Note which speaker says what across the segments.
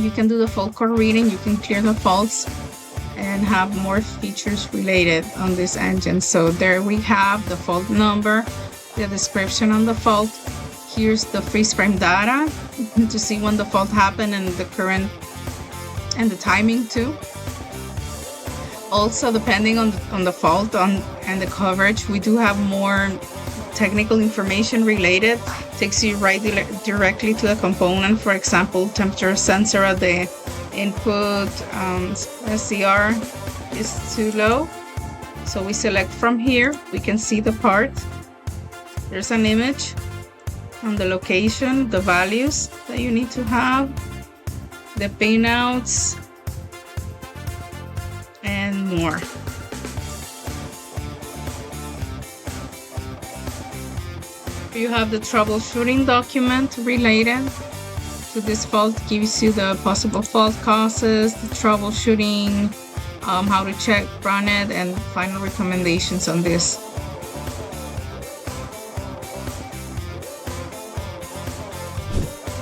Speaker 1: you can do the fault code reading, you can clear the faults, and have more features related on this engine. So there we have the fault number, the description on the fault. Here's the freeze frame data to see when the fault happened and the current and the timing too. Also, depending on the fault and the coverage, we do have more technical information related. Takes you right directly to the component. For example, temperature sensor at the input SCR is too low. So we select from here. We can see the part. There's an image on the location, the values that you need to have, the pinouts, and more. You have the troubleshooting document related to this fault. Gives you the possible fault causes, the troubleshooting, how to check, run it, and final recommendations on this.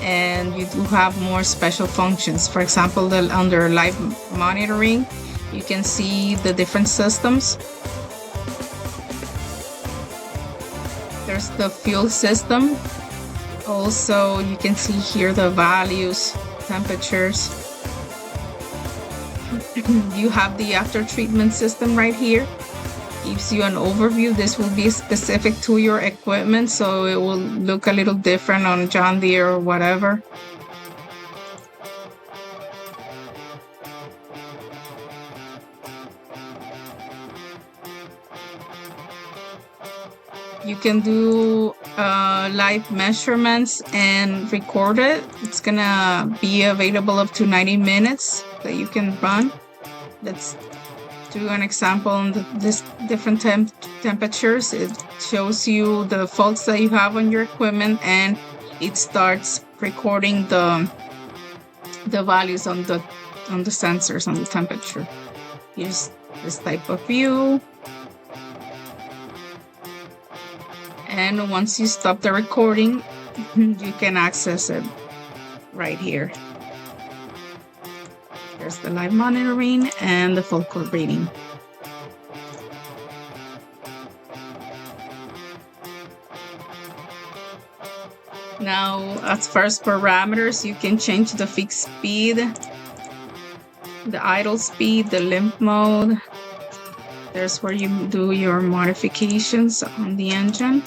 Speaker 1: And you do have more special functions. For example, under live monitoring, you can see the different systems. There's the fuel system. Also, you can see here the values, temperatures. You have the after-treatment system right here. Gives you an overview. This will be specific to your equipment, so it will look a little different on John Deere or whatever. You can do live measurements and record it. It's gonna be available up to 90 minutes that you can run. Let's do an example on this different temperatures. It shows you the faults that you have on your equipment, and it starts recording the values on the sensors on the temperature. Here's this type of view. And once you stop the recording, you can access it right here. There's the live monitoring and the fault code reading. Now, as far as parameters, you can change the fixed speed, the idle speed, the limp mode. There's where you do your modifications on the engine.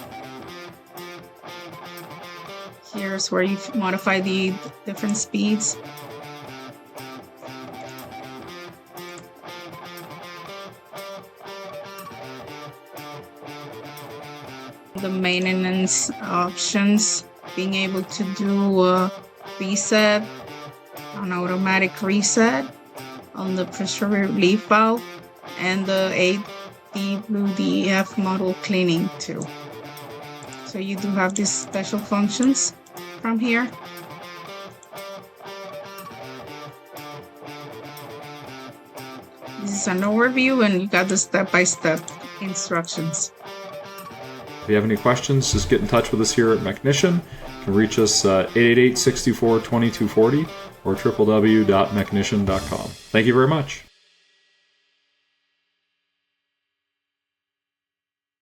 Speaker 1: Here's where you modify the different speeds. The maintenance options, being able to do a reset, an automatic reset on the pressure relief valve, and the AWDF model cleaning too. So you do have these special functions from here. This is an overview, and you got the step-by-step instructions.
Speaker 2: If you have any questions, just get in touch with us here at Mechnician. You can reach us at 888-64-2240 or www.mechnician.com. Thank you very much.